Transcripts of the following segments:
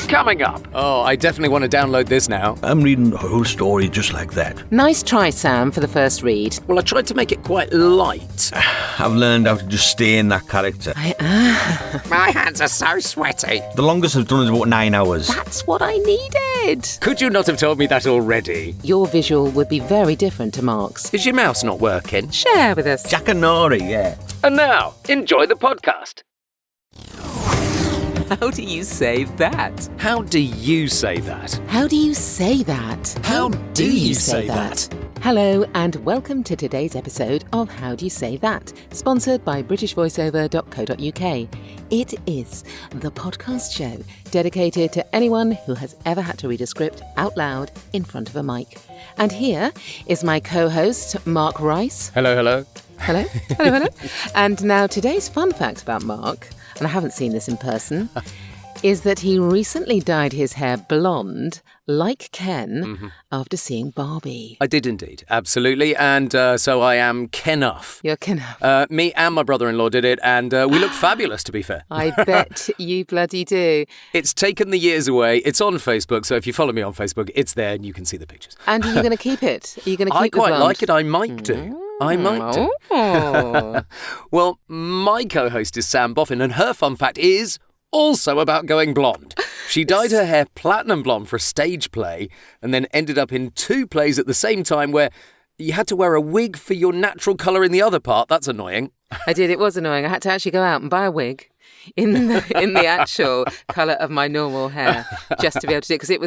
Coming up. Oh, I definitely want to download this now. I'm reading the whole story just like that. Nice try, Sam, for the first read. Well, I tried to make it quite light. I've learned how to just stay in that character. My hands are so sweaty. The longest I've done is about 9 hours. That's what I needed. Could you not have told me that already? Your visual would be very different to Mark's. Is your mouse not working? Share with us. Jack and Nori, yeah. And now, enjoy the podcast. How do you say that? How do you say that? How do you say that? How do you say that? Hello and welcome to today's episode of How Do You Say That, sponsored by BritishVoiceover.co.uk. It is the podcast show dedicated to anyone who has ever had to read a script out loud in front of a mic. And here is my co-host, Mark Rice. Hello, hello. Hello, hello, hello. And now today's fun fact about Mark, and I haven't seen this in person, is that he recently dyed his hair blonde, like Ken, after seeing Barbie. I did indeed, absolutely. And so I am Ken-uff. You're Ken. Me and my brother-in-law did it, and we look fabulous, to be fair. I bet you bloody do. It's taken the years away. It's on Facebook, so if you follow me on Facebook, it's there and you can see the pictures. And are you going to keep it? Are you going to keep I the quite blonde? like it. I might do. I might do. Oh. Well, my co-host is Sam Boffin, and her fun fact is also about going blonde. She dyed her hair platinum blonde for a stage play and then ended up in 2 plays at the same time where you had to wear a wig for your natural colour in the other part. That's annoying. I did. It was annoying. I had to actually go out and buy a wig in the actual colour of my normal hair just to be able to do it, because it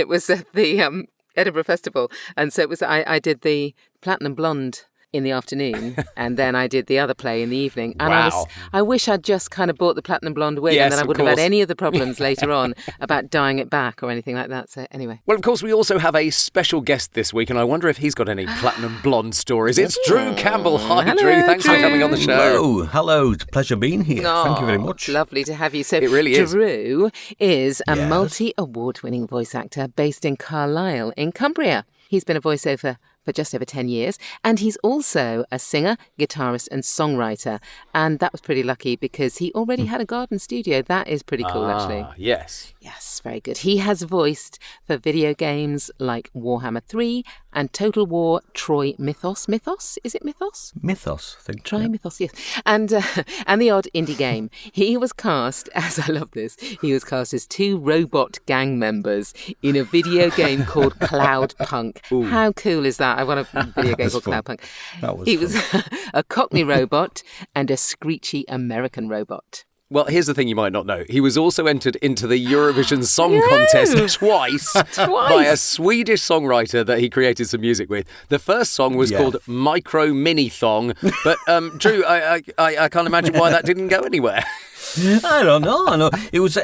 was at the Edinburgh Festival, and so it was. I did the platinum blonde in the afternoon, and then I did the other play in the evening. And Wow. I wish I'd just kind of bought the platinum blonde wig, Yes, and then I of wouldn't have course. had any of the problems later on about dyeing it back or anything like that. So anyway. Well, of course, we also have a special guest this week, and I wonder if he's got any platinum blonde stories. It's Drew Campbell. Hi, Hello, Drew. Thanks for Drew. coming on the show. Hello. It's a pleasure being here. Thank you very much. Lovely to have you. So It really is. Drew is a Yes. multi-award-winning voice actor based in Carlisle in Cumbria. He's been a voiceover for just over 10 years, and he's also a singer, guitarist and songwriter. And that was pretty lucky because he already had a garden studio. That is pretty cool, actually. Yes. Yes, very good. He has voiced for video games like Warhammer 3 and Total War Troy Mythos. Mythos? Is it Mythos? Mythos, I think. Try yeah. Mythos, yes. And the odd indie game. He was cast as, I love this, he was cast as 2 robot gang members in a video game called Cloud Punk. How cool is that? I want a video game was called fun. Cloud Punk. That was He fun. was a Cockney robot and a screechy American robot. Well, here's the thing you might not know. He was also entered into the Eurovision Song Contest twice by a Swedish songwriter that he created some music with. The first song was called Micro Mini Thong, but Drew, I can't imagine why that didn't go anywhere. I don't know. I know. It was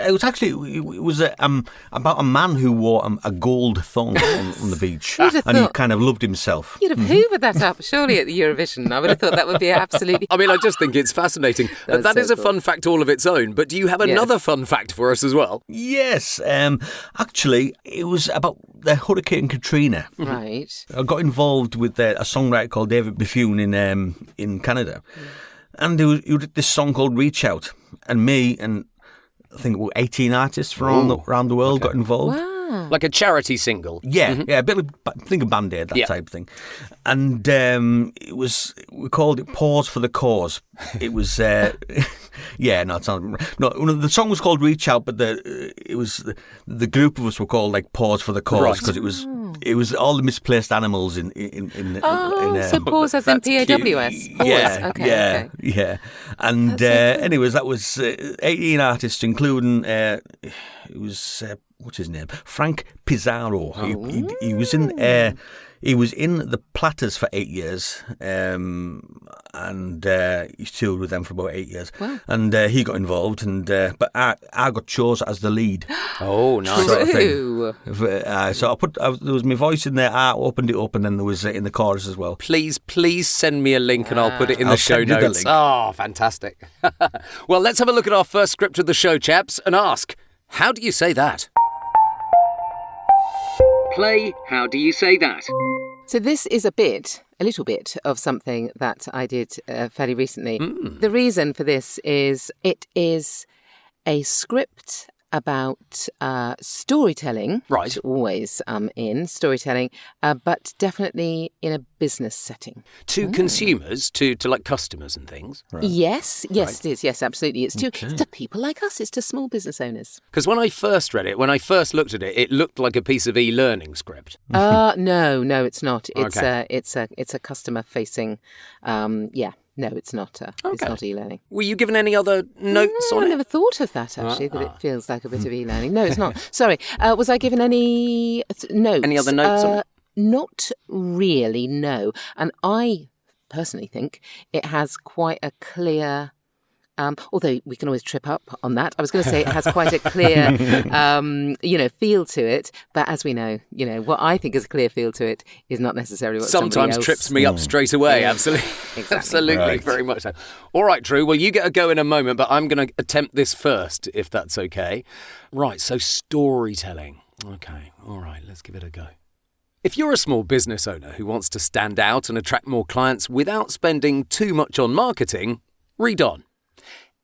about a man who wore a gold thong on the beach, You'd have and he thought- kind of loved himself. You'd have hoovered that up, surely, at the Eurovision. I would have thought that would be absolutely... I mean, I just think it's fascinating. That's That so is a cool. fun fact all of its own, but do you have another Yes. fun fact for us as well? Yes, actually, it was about the Hurricane Katrina. Right. I got involved with a songwriter called David Bethune in Canada, and he did this song called "Reach Out," and me and I think 18 artists from around the world got involved. Wow. Like a charity single. Yeah, a bit of think of Band-Aid, that type of thing. And we called it "Pause for the Cause." It was it's not. The song was called "Reach Out," but the group of us were called like "Pause for the Cause" because it was all the misplaced animals in So pause as in That's cute. PAWS. Pause. Okay. Yeah. And That's so cool. anyways, that was 18 artists, including it was what's his name, Frank Pizarro. He was in the Platters for 8 years, and he toured with them for about 8 years. Wow. And he got involved, and but I got chosen as the lead. Oh, nice. Sort of thing. True. So there was my voice in there. I opened it up, and then there was in the chorus as well. Please send me a link and I'll put it in the I'll show send you the notes. link. Oh, fantastic. Well, let's have a look at our first script of the show, chaps, and ask, how do you say that? Play, how do you say that? So this is a little bit of something that I did fairly recently. The reason for this is it is a script about storytelling. Right. Which always in storytelling, but definitely in a business setting. To consumers, to like customers and things. Right. Yes, it is. Yes, absolutely. It's to people like us. It's to small business owners. Because when I first read it, when I first looked at it, it looked like a piece of e-learning script. No, it's not. It's Okay. it's a customer facing. No, it's not. It's not e-learning. Were you given any other notes on I it? never thought of that, actually, that it feels like a bit of e-learning. No, it's not. Sorry. Was I given any notes? Any other notes on it? Not really, no. And I personally think it has quite a clear... although we can always trip up on that. I was going to say it has quite a clear, feel to it. But as we know, what I think is a clear feel to it is not necessarily what somebody Sometimes else... trips me up straight away. Yeah. Absolutely. Exactly. Absolutely. Right. Very much so. All right, Drew. Well, you get a go in a moment, but I'm going to attempt this first, if that's okay. Right. So storytelling. Okay. All right. Let's give it a go. If you're a small business owner who wants to stand out and attract more clients without spending too much on marketing, read on.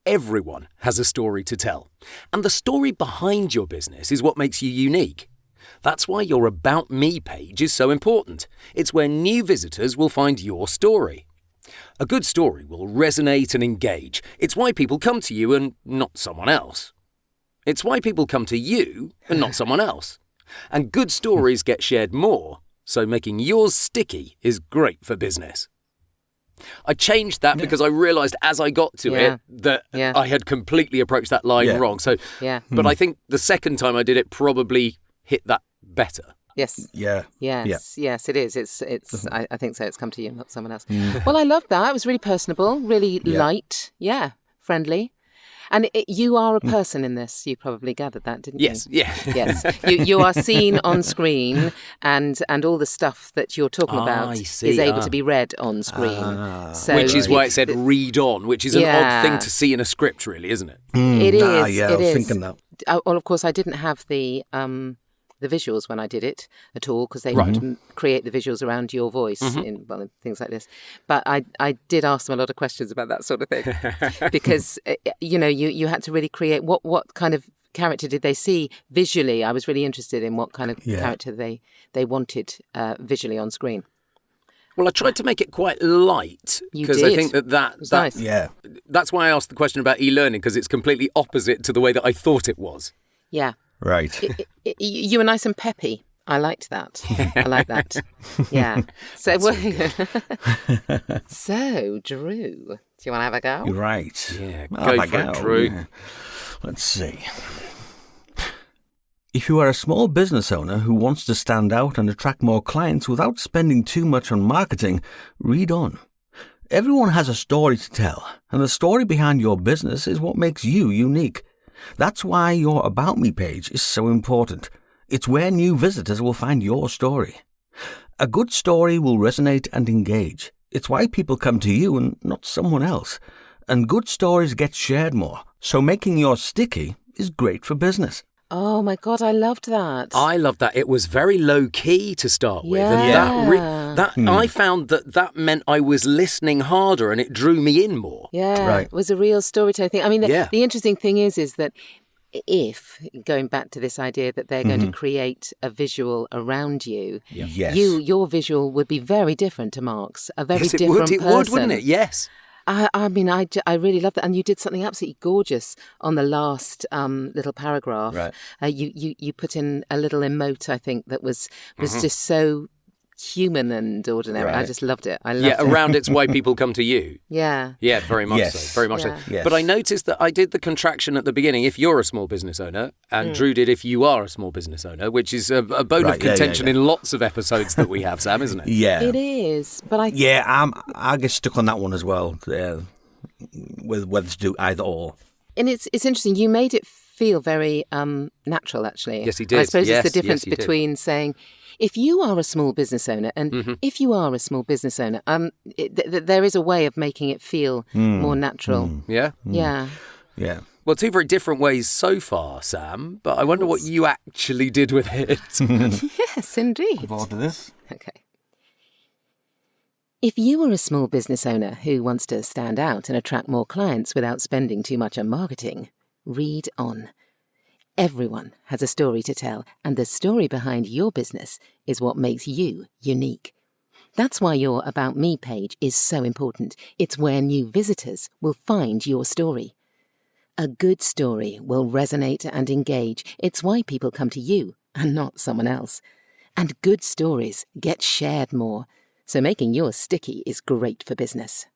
Everyone has a story to tell, and the story behind your business is what makes you unique. That's why your About Me page is so important. It's where new visitors will find your story. A good story will resonate and engage. It's why people come to you and not someone else. It's why people come to you and not someone else. And good stories get shared more, so making yours sticky is great for business. I changed that because I realised as I got to it that I had completely approached that line wrong. So, but I think the second time I did it probably hit that better. Yes. Yeah. Yes, it is. It's. I think so. It's come to you, not someone else. Well, I loved that. It was really personable, really light. Yeah, friendly. And you are a person in this. You probably gathered that, didn't you? Yes. Yeah. Yes. You are seen on screen, and all the stuff that you're talking about is able to be read on screen. So which is why it said read on, which is an odd thing to see in a script, really, isn't it? It is. Yeah, I was thinking that. Well, of course, I didn't have the visuals when I did it at all, because they would create the visuals around your voice in things like this. But I did ask them a lot of questions about that sort of thing because you had to really create what kind of character did they see visually. I was really interested in what kind of character they wanted visually on screen. Well, I tried to make it quite light because I think that's nice. That's why I asked the question about e-learning, because it's completely opposite to the way that I thought it was. Yeah. Right. You were nice and peppy. I liked that. I like that. Yeah. So, so Drew, do you want to have a go? Right. Yeah, I'll go have for a it, go, Drew. yeah. Let's see. If you are a small business owner who wants to stand out and attract more clients without spending too much on marketing, read on. Everyone has a story to tell, and the story behind your business is what makes you unique. That's why your About Me page is so important. It's where new visitors will find your story. A good story will resonate and engage. It's why people come to you and not someone else. And good stories get shared more, so making yours sticky is great for business. Oh my God, I loved that. I loved that. It was very low key to start with. Yeah. And I found that meant I was listening harder and it drew me in more. Yeah, Right. it was a real storytelling thing. I mean, the interesting thing is that if, going back to this idea that they're going to create a visual around you, Yes. your visual would be very different to Mark's, a very Yes, different person. It would, wouldn't it? Yes. I mean, I really love that. And you did something absolutely gorgeous on the last little paragraph. Right. You put in a little emote, I think, that was just so human and ordinary. Right. I just loved it. I loved it. Around it's why people come to you. Yeah. Yeah, very much Yes. so. Very much Yeah. so. Yes. But I noticed that I did the contraction at the beginning, if you're a small business owner, and Drew did if you are a small business owner, which is a bone Right, of yeah, contention yeah. in lots of episodes that we have, Sam, isn't it? Yeah. It is. But I get stuck on that one as well, with whether to do either or. And it's interesting. You made it feel very natural, actually. Yes, he did. I suppose Yes, it's the difference yes, you did. between saying, if you are a small business owner, and if you are a small business owner, there is a way of making it feel more natural. Yeah? Yeah. Yeah. Well, two very different ways so far, Sam, but I wonder what you actually did with it. Yes, indeed. Forward to this. Okay. If you are a small business owner who wants to stand out and attract more clients without spending too much on marketing, read on. Everyone has a story to tell, and the story behind your business is what makes you unique. That's why your About Me page is so important. It's where new visitors will find your story. A good story will resonate and engage. It's why people come to you and not someone else. And good stories get shared more. So making yours sticky is great for business.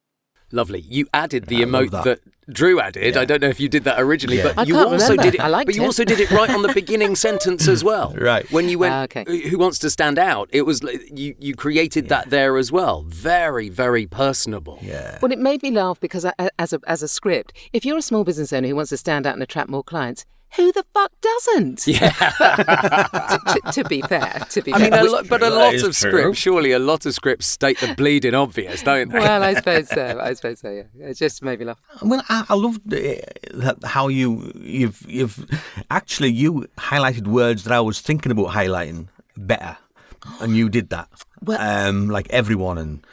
Lovely. You added the I love emote that Drew added. Yeah. I don't know if you did that originally, Yeah. but I you can't also remember. did it. I liked but you it. also did it right on the beginning sentence as well. Right. When you went, Okay. Who wants to stand out? It was you created that there as well. Very, very personable. Yeah. Well, it made me laugh because as a script, if you're a small business owner who wants to stand out and attract more clients, who the fuck doesn't? Yeah. To be fair. I mean, a lot That of is scripts, true. surely a lot of scripts state the bleeding obvious, don't they? Well, I suppose so. Yeah, it just made me laugh. Well, I love how you've actually you highlighted words that I was thinking about highlighting better, and you did that. Well- Like everyone and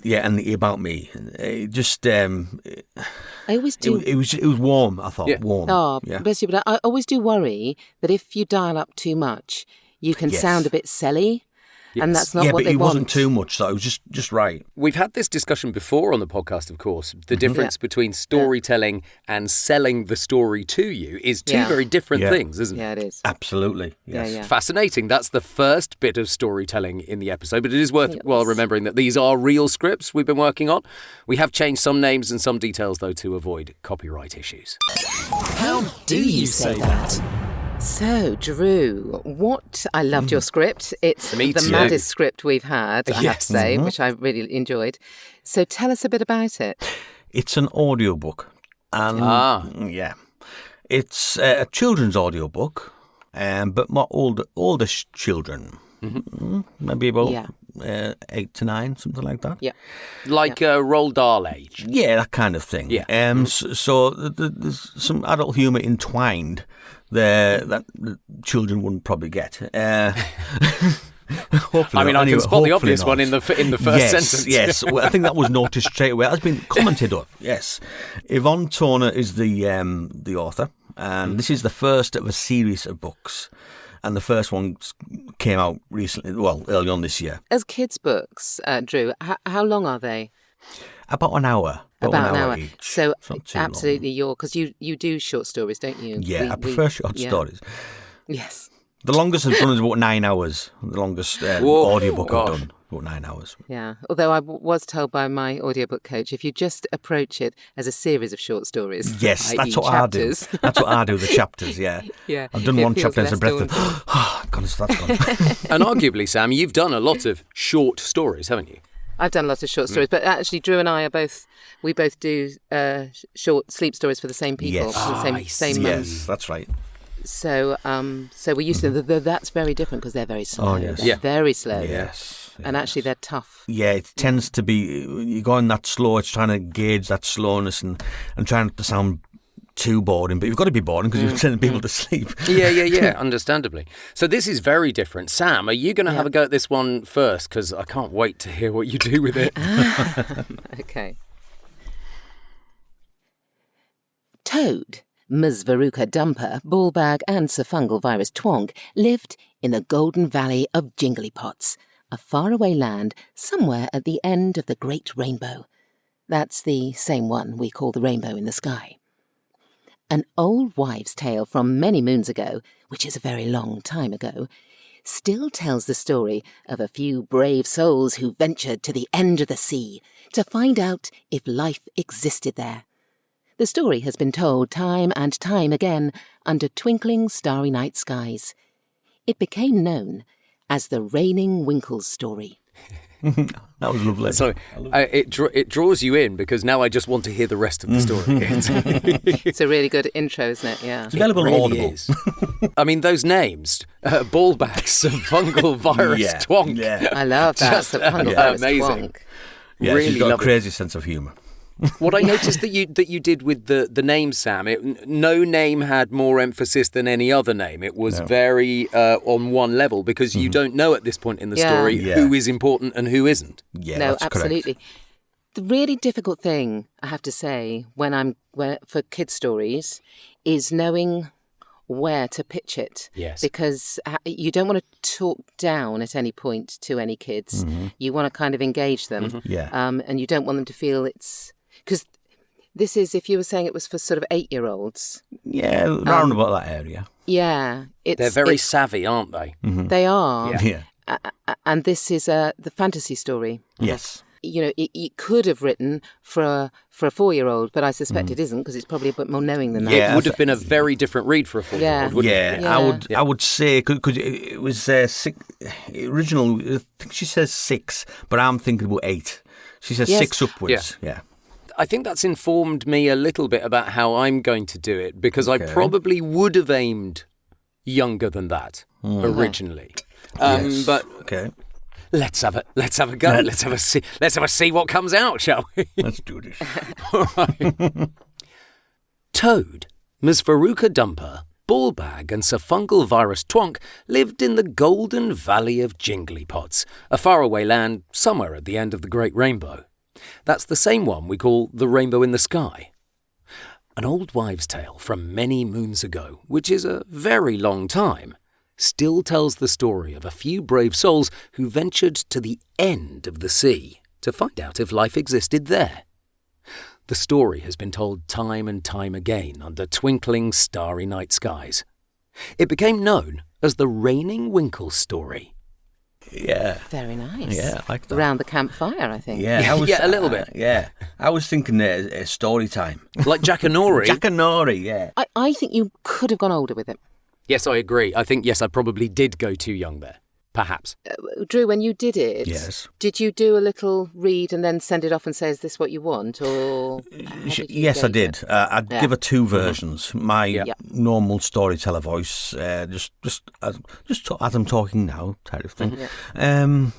and the About Me. It just I always do. it was warm. I thought Yeah. warm. Oh, yeah. bless you, but I always do worry that if you dial up too much, you can Yes. sound a bit selly, and Yes. that's not yeah, what but they it want. wasn't too much. So it was just right. We've had this discussion before on the podcast, of course. The difference between storytelling and selling the story to you is two Yeah. very different Yeah. things, isn't it? Yeah, it is. Absolutely. Yes. Yeah. Fascinating. That's the first bit of storytelling in the episode, but it is worthwhile remembering that these are real scripts we've been working on. We have changed some names and some details, though, to avoid copyright issues. How do you say that? So, Drew, I loved your script. It's Me the too. maddest script we've had, I have Yes. to say, which I really enjoyed. So tell us a bit about it. It's an audiobook. And yeah. It's a children's audiobook, but more older children. Maybe about 8 to 9, something like that. Yeah. Like Roald Dahl age. Yeah, that kind of thing. Yeah. So there's some adult humour entwined there that the children wouldn't probably get. Hopefully I mean, not. I can Anyway, spot the hopefully obvious not. one in the first Yes, sentence. yes. Well, I think that was noticed straight away. That's been commented on. Yes, Yvonne Toner is the author, and this is the first of a series of books. And the first one came out recently, early on this year. As kids' books, Drew, how long are they? About an hour. About an hour. Each. So It's not too long. absolutely because you do short stories, don't you? Yeah, I prefer short stories. Yes. The longest I've done is about 9 hours. The longest Whoa, audiobook gosh. I've done, about 9 hours. Yeah. Although I was told by my audiobook coach, if you just approach it as a series of short stories, Yes, i.e. that's what chapters, I do. That's what I do, the chapters, yeah. Yeah, I've done it one feels chapter as a less breath. daunting. Oh, goodness, that's gone. And arguably, Sam, you've done a lot of short stories, haven't you? I've done lots of short stories, but actually, Drew and I we both do short sleep stories for the same people, Yes. for the same I same see. Yes, that's right. So we used to. That's very different because they're very slow. Oh, yes. They're Yeah. very slow. Yes. And actually, they're tough. Yeah, it tends to be, you're going that slow, it's trying to gauge that slowness and trying not to sound too boring, but you've got to be boring because you're sending people to sleep. Yeah, understandably. So this is very different. Sam, are you going to have a go at this one first? Because I can't wait to hear what you do with it. Okay. Toad, Mzvaruka Dumper, Ballbag and Safungal Virus Twonk lived in the Golden Valley of Jingly Pots, a faraway land somewhere at the end of the Great Rainbow. That's the same one we call the rainbow in the sky. An old wives' tale from many moons ago, which is a very long time ago, still tells the story of a few brave souls who ventured to the end of the sea to find out if life existed there. The story has been told time and time again under twinkling starry night skies. It became known as the Raining Winkles story. That was lovely. So it draws you in because now I just want to hear the rest of the story. It's a really good intro, isn't it? Yeah. It's available on Really Audible. is. I mean, those names, Ballbacks, Fungal Virus, Yeah, Twonk. yeah. I love that. Just, Safungal Virus amazing. Twonk. Yeah, Really she's got a love it. crazy sense of humour. What I noticed that you did with the name, Sam, no name had more emphasis than any other name. It was very on one level because you don't know at this point in the Yeah. story Yeah. who is important and who isn't. Yeah, No, that's absolutely. The really difficult thing, I have to say, for kids' stories is knowing where to pitch it. Yes. Because you don't want to talk down at any point to any kids. You want to kind of engage them. Yeah. And you don't want them to feel it's... Because this is, if you were saying it was for sort of 8-year-olds. Yeah, around about that area. Yeah. They're very savvy, aren't they? They are. Yeah. And this is the fantasy story. Yes. You know, it could have written for a 4-year-old, but I suspect it isn't because it's probably a bit more knowing than that. Yeah, It would have been a very different read for a 4-year-old, wouldn't it? Yeah, I would say because it was 6. Original, I think she says 6, but I'm thinking about 8. She says 6 upwards. Yeah. I think that's informed me a little bit about how I'm going to do it, because I probably would have aimed younger than that originally. But let's have a go. Let's have a see what comes out, shall we? Let's do this. All right. Toad, Ms. Veruca Dumper, Ballbag and Sir Fungal Virus Twonk lived in the Golden Valley of Jingly Pots, a faraway land somewhere at the end of the Great Rainbow. That's the same one we call the Rainbow in the Sky. An old wives' tale from many moons ago, which is a very long time, still tells the story of a few brave souls who ventured to the end of the sea to find out if life existed there. The story has been told time and time again under twinkling, starry night skies. It became known as the Raining Winkle story. Yeah. Very nice. Yeah, I like that. Around the campfire, I think. Yeah, Yeah, a little bit. Yeah. I was thinking story time. Like Jack and Nori. Jack and Nori, yeah. I think you could have gone older with it. Yes, I agree. I think, I probably did go too young there. Perhaps. Drew, when you did it, Yes. did you do a little read and then send it off and say, is this what you want? Or Yes, I did. I'd give her 2 versions. My normal storyteller voice, just as I'm talking now, type of thing. And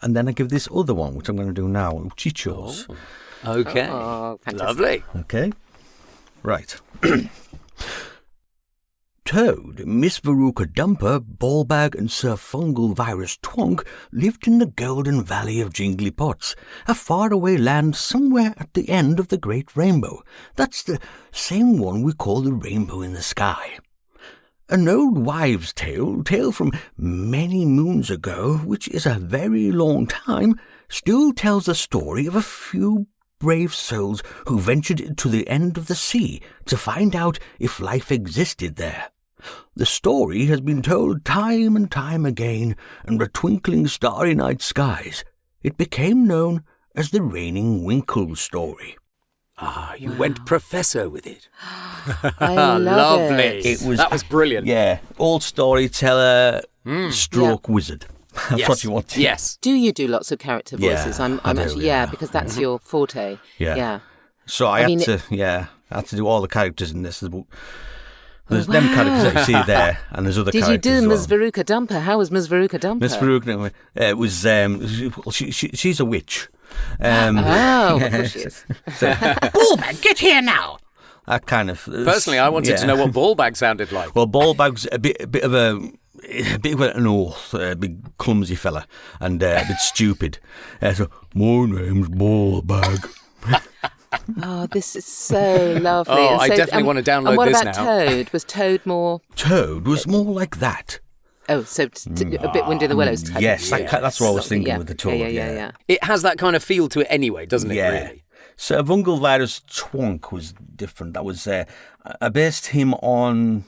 then I give this other one, which I'm going to do now, which she chose. Okay. Oh, fantastic. Lovely. Okay. Right. Toad, Miss Veruca Dumper, Ballbag and Sir Fungal Virus Twonk lived in the Golden Valley of Jingly Pots, a faraway land somewhere at the end of the Great Rainbow. That's the same one we call the Rainbow in the Sky. An old wives' tale from many moons ago, which is a very long time, still tells the story of a few brave souls who ventured to the end of the sea to find out if life existed there. The story has been told time and time again under twinkling starry night skies. It became known as the Raining Winkle story. Ah, you went professor with it. I love Lovely. it. That was brilliant. Yeah, old storyteller stroke wizard. That's what you want to. Yes. Do you do lots of character voices? Yeah, I'm I do, actually, yeah. because that's your forte. Yeah. So I had to do all the characters in this. There's them characters that you see there, and there's other characters. Did you do Ms. well. Veruca Dumper? How was Ms. Veruca Dumper? Miss Veruca, it was she's a witch. Of course she is. Ballbag, get here now. That kind of. Personally, I wanted to know what Ballbag sounded like. Well, Ballbag's a bit of an oath, a big clumsy fella, and a bit stupid. So, my name's Ballbag. Oh, this is so lovely. Oh, And I so, definitely want to download and what this about now. Toad? Was Toad more... Toad was more like that. Oh, so a bit Windy the Willows type. Yes, that's what I was thinking Yeah. with the Toad. Yeah. It has that kind of feel to it anyway, doesn't it, really? So Fungal Virus Twonk was different. That was, I based him on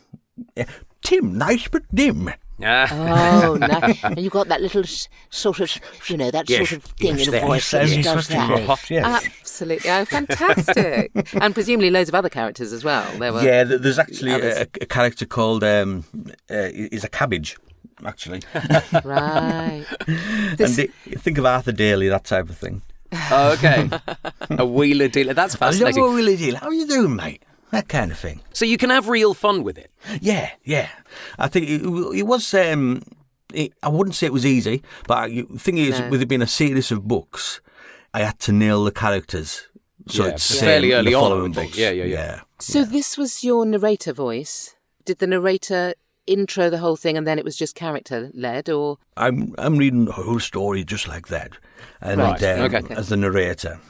Tim, nice but dim. Oh, nice. And you got that little sort of, that sort of thing in a voice that does that. Absolutely. Oh, fantastic. And presumably loads of other characters as well. Yeah, there's actually a character called, is a cabbage, actually. Right. And think of Arthur Daly, that type of thing. Oh, okay. A wheeler dealer. That's fascinating. Hello, Willie Deal. How you doing, mate? That kind of thing. So you can have real fun with it. Yeah. I think it was. I wouldn't say it was easy, but the thing is, with it being a series of books, I had to nail the characters. So it's fairly early the on, I following would think. books. Yeah. So this was your narrator voice. Did the narrator intro the whole thing and then it was just character led, or? I'm reading the whole story just like that. And as the narrator.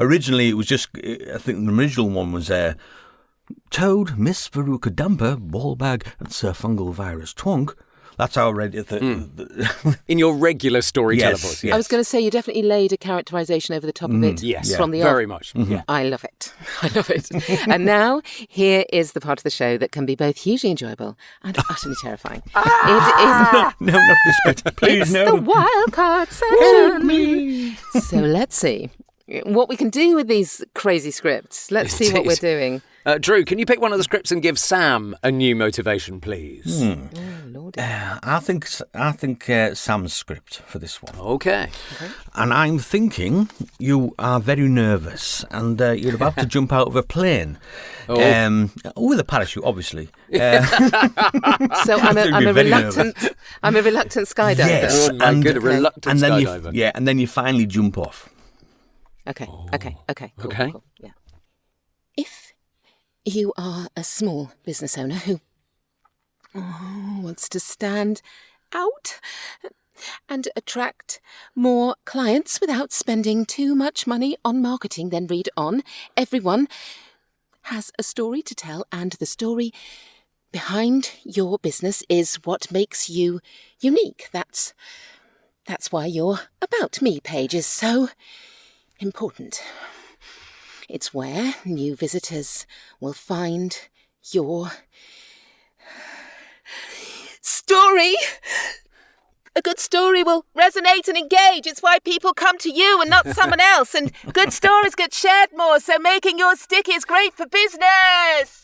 Originally it was just, I think the original one was Toad, Miss Veruca Dumper, Ballbag, and Sir Fungal Virus Twonk. That's how I read it. In your regular storyteller Yes, voice. yes. I was going to say you definitely laid a characterisation over the top of it Yes, from the very off. much. Yeah. I love it. I love it. And now, here is the part of the show that can be both hugely enjoyable and utterly terrifying. It No, not this bit. Please, is no. the wild card section. So let's see what we can do with these crazy scripts. Let's see what we're doing. Drew, can you pick one of the scripts and give Sam a new motivation, please? Oh, Lordy. I think Sam's script for this one. Okay. And I'm thinking you are very nervous and you're about to jump out of a plane. With a parachute, obviously. So I'm You'd a be very reluctant skydiver. Yes. Oh, my good, reluctant and then skydiver. and then you finally jump off. Okay. Cool, Okay. Cool. Yeah. If you are a small business owner who wants to stand out and attract more clients without spending too much money on marketing, then read on. Everyone has a story to tell, and the story behind your business is what makes you unique. That's why your About Me page is so important. It's where new visitors will find your story. A good story will resonate and engage. It's why people come to you and not someone else. And good stories get shared more, so making yours sticky is great for business.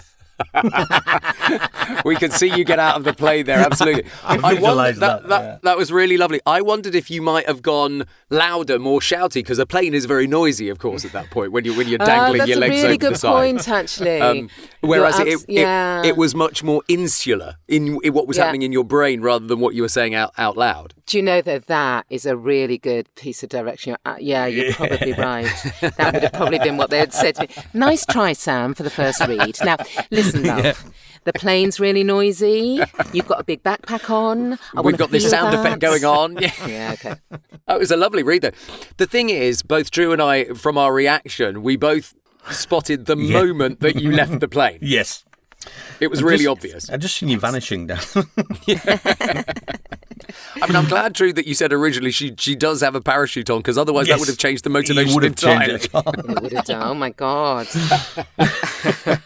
We can see you get out of the play there, absolutely. visualised That was really lovely. I wondered if you might have gone louder, more shouty, because a plane is very noisy, of course, at that point when you're dangling your legs over the side. That's a really good point, actually. Whereas You're it was much more insular in what was happening in your brain rather than what you were saying out loud. Do you know that is a really good piece of direction? You're probably right. That would have probably been what they had said to me. Nice try, Sam, for the first read. Now, listen, love. Yeah. The plane's really noisy. You've got a big backpack on. We've got this sound effect going on. Yeah, okay. Oh, it was a lovely read, though. The thing is, both Drew and I, from our reaction, we both spotted the moment that you left the plane. Yes. It was really obvious. I just seen you vanishing down. I mean, I'm glad, Drew, that you said originally she does have a parachute on, because otherwise that would have changed the motivation entirely. It would have done. Oh, my God.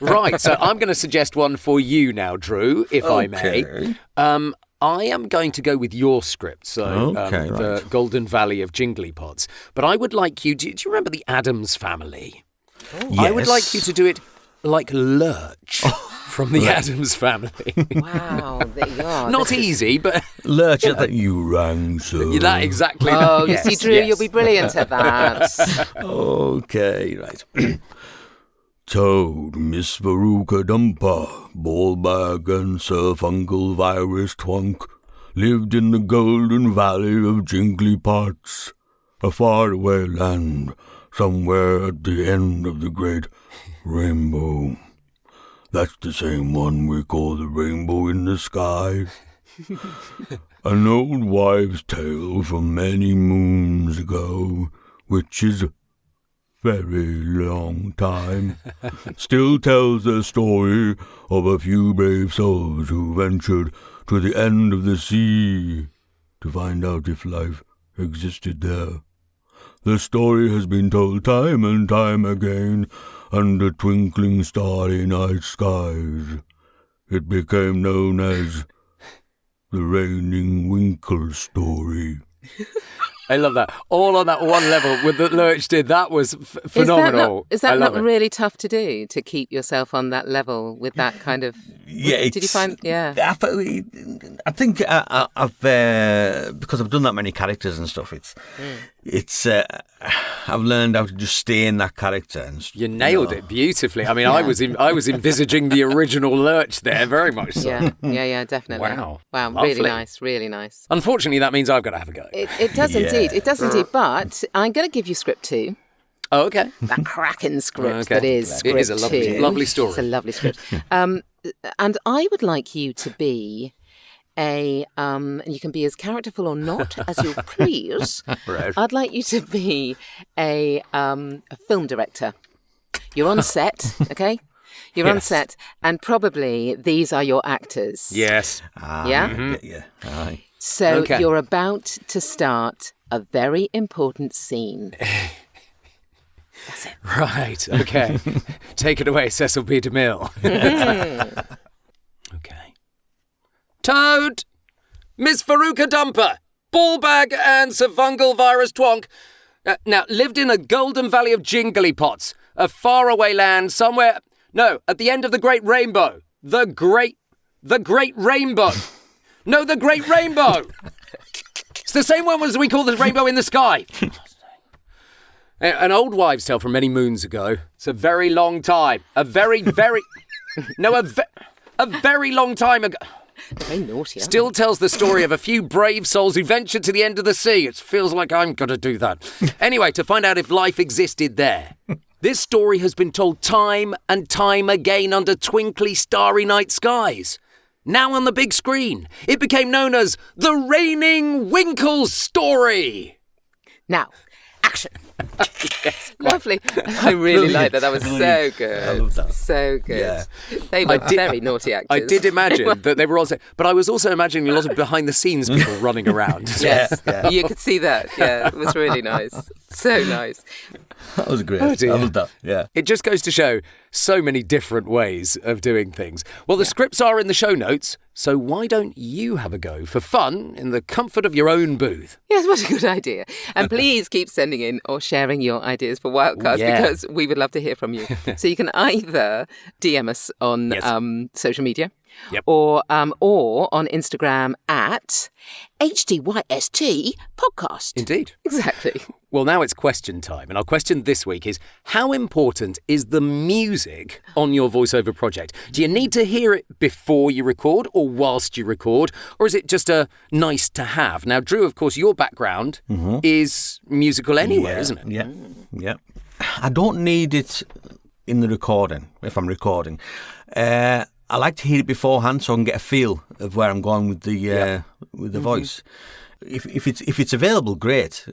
Right, so I'm going to suggest one for you now, Drew, if I may. I am going to go with your script, so the Golden Valley of Jingly Pods. But I would like you, do you remember the Addams Family? Yes. I would like you to do it like Lurch from the Addams Family. Wow. There you are. Not easy, but... Lurch, that you rang, sir. That exactly. Oh, yes, you see, Drew, yes. you'll be brilliant at that. Okay, right. Toad, Miss Veruca Dumper, Ballbag, and Sir Fungal Virus Twonk lived in the Golden Valley of Jingly Pots, a faraway land somewhere at the end of the great rainbow. That's the same one we call the rainbow in the sky. An old wives' tale from many moons ago, which is a very long time, still tells the story of a few brave souls who ventured to the end of the sea to find out if life existed there. The story has been told time and time again under twinkling starry night skies. It became known as the Raining Winkle story. I love that. All on that one level with the Lurch did. That was phenomenal. Is that not really tough to do, to keep yourself on that level with that kind of... Yeah, did you find... Yeah. I think I've because I've done that many characters and stuff. It's I've learned how to just stay in that character. And, You nailed it beautifully. I mean, I was envisaging the original Lurch there, very much so. Yeah, definitely. Wow. Really Lovely. nice, really nice. Unfortunately, that means I've got to have a go. It does indeed. It does indeed. But I'm going to give you script 2. Oh, okay. That cracking script Okay. that is script It is a lovely, 2. lovely story. It's a lovely script. And I would like you to be and you can be as characterful or not as you please. Right. I'd like you to be a film director. You're on set, okay? You're on Yes. set, and probably these are your actors. Yes. Yeah? Yeah. Aye. So Okay. you're about to start a very important scene. That's it. Right, okay. Take it away, Cecil B. DeMille. Okay. Toad! Miss Veruca Dumper! Ballbag and Savungal Virus Twonk. Now, lived in a golden valley of jingly pots. A faraway land somewhere... No, at the end of the Great Rainbow. The Great Rainbow. No, the Great Rainbow! It's the same one as we call the rainbow in the sky. An old wives' tale from many moons ago. It's a very long time. A very long time ago. Very naughty, aren't Still tells the story of a few brave souls who ventured to the end of the sea. It feels like I'm going to do that. Anyway, to find out if life existed there. This story has been told time and time again under twinkly, starry night skies. Now on the big screen, it became known as the Raining Winkle Story. Now, action. Lovely. I really like that. That was so good. I love that. So good. Yeah. They were very naughty actors. I did imagine that they were also... But I was also imagining a lot of behind-the-scenes people running around. Yes, you could see that. Yeah, it was really nice. So nice. That was great. Oh, dear. I love that. Yeah. It just goes to show so many different ways of doing things. Well, the scripts are in the show notes, so why don't you have a go for fun in the comfort of your own booth? Yes, what a good idea. And please keep sending in or sharing your ideas for Wildcards Yeah. because we would love to hear from you. So you can either DM us on social media Yep. or on Instagram at HDYST podcast. Indeed. Exactly. Well, now it's question time, and our question this week is, how important is the music on your voiceover project? Do you need to hear it before you record or whilst you record, or is it just a nice to have? Now, Drew, of course, your background is musical anyway, isn't it? Yeah. Yeah. I don't need it in the recording, if I'm recording. I like to hear it beforehand so I can get a feel of where I'm going with the voice. If it's available, great.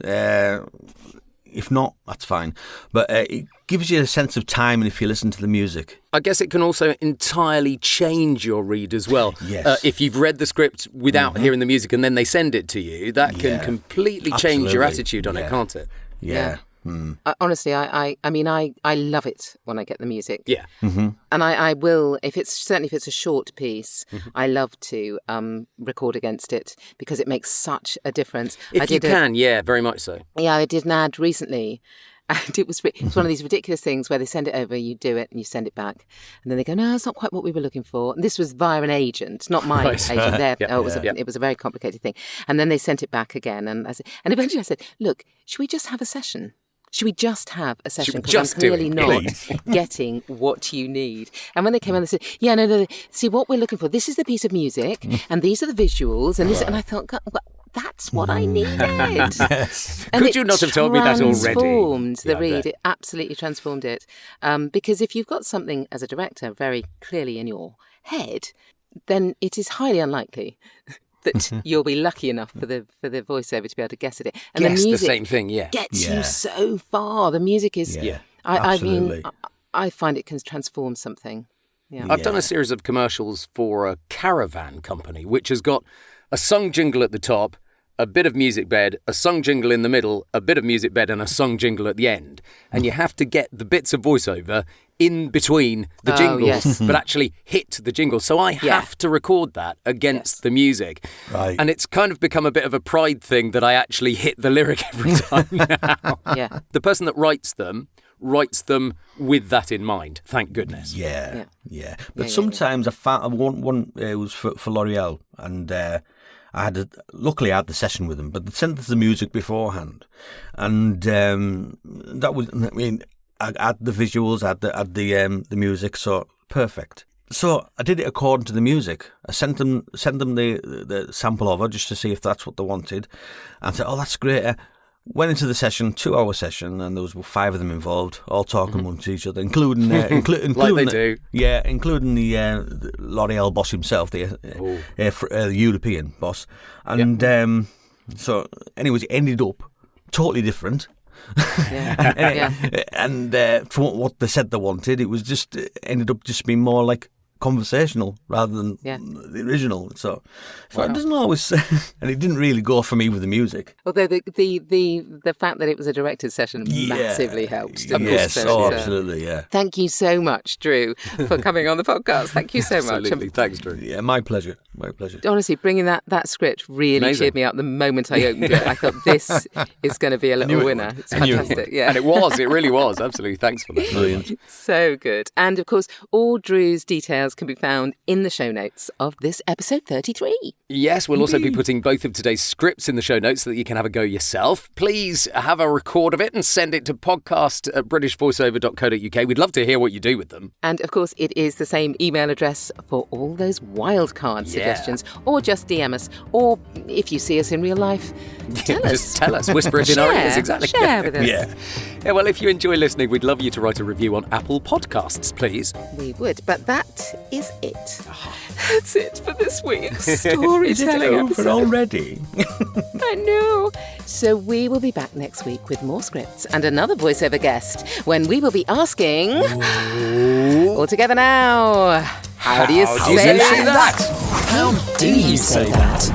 If not, that's fine. But it gives you a sense of time if you listen to the music. I guess it can also entirely change your read as well. Yes. If you've read the script without hearing the music and then they send it to you, that can Yeah. completely change your Absolutely. attitude on it, Yeah. can't it? Yeah. Honestly, I mean, I love it when I get the music. Yeah. And I will, if it's a short piece, I love to record against it because it makes such a difference. If you can, yeah, very much so. Yeah, I did an ad recently. And it was one of these ridiculous things where they send it over, you do it, and you send it back. And then they go, no, it's not quite what we were looking for. And this was via an agent, not my Right. agent there. Yeah, It was a very complicated thing. And then they sent it back again. And eventually I said, look, should we just have a session? Should we just have a session? we Because I'm just do it, clearly not please? getting what you need. And when they came on, they said, yeah, no. See, what we're looking for, this is the piece of music, and these are the visuals. And, and I thought, God, well, that's what I needed. Yes. And Could you not have told me that already? Transformed the Yeah, I read. bet. It absolutely transformed it. Because if you've got something as a director very clearly in your head, then it is highly unlikely that you'll be lucky enough for the voiceover to be able to guess at it. And Guess the the music same thing, yeah. gets Yeah. you so far. The music is. Yeah. I mean, Absolutely. I find it can transform something. Yeah. I've done a series of commercials for a caravan company, which has got a sung jingle at the top, a bit of music bed, a sung jingle in the middle, a bit of music bed, and a sung jingle at the end. And you have to get the bits of voiceover in between the Oh, jingles, yes. but actually hit the jingle. So I have to record that against the music. Right. And it's kind of become a bit of a pride thing that I actually hit the lyric every time now. Yeah. The person that writes them with that in mind, thank goodness. Yeah. But sometimes I found one it was for L'Oreal, and luckily I had the session with them, but they sent us the music beforehand, and that was, I mean, I had the visuals, I had the music, so perfect. So I did it according to the music. I sent them the sample over just to see if that's what they wanted, and said, "Oh, that's great." Went into the session, 2-hour session, and there was 5 of them involved, all talking amongst each other, including including Like they do. Yeah, including the L'Oreal boss himself, the European boss. And so, anyways, it ended up totally different. And for what they said they wanted, it was just ended up just being more like conversational rather than the original. So it doesn't always, and it didn't really go for me with the music. Although the fact that it was a director's session massively helped. Yes, absolutely, yeah. Thank you so much, Drew, for coming on the podcast. Thank you so much. Absolutely, thanks, Drew. Yeah, my pleasure. Honestly, bringing that script really cheered me up the moment I opened it. I thought this is going to be a little winner. It's fantastic. Yeah. And it really was. Absolutely, thanks for that. Brilliant. So good. And of course, all Drew's details can be found in the show notes of this episode 33. Yes, we'll also be putting both of today's scripts in the show notes so that you can have a go yourself. Please have a record of it and send it to podcast@britishvoiceover.co.uk. We'd love to hear what you do with them. And of course, it is the same email address for all those wildcard suggestions, or just DM us, or if you see us in real life, tell us. Just tell us. Whisper it in our ears. Exactly. Share with us. Yeah, well, if you enjoy listening, we'd love you to write a review on Apple Podcasts, please. We would, but that is it. That's it for this week's storytelling episode. Already? I know. So we will be back next week with more scripts and another voiceover guest when we will be asking... All together now. How do you say that? How do you say that?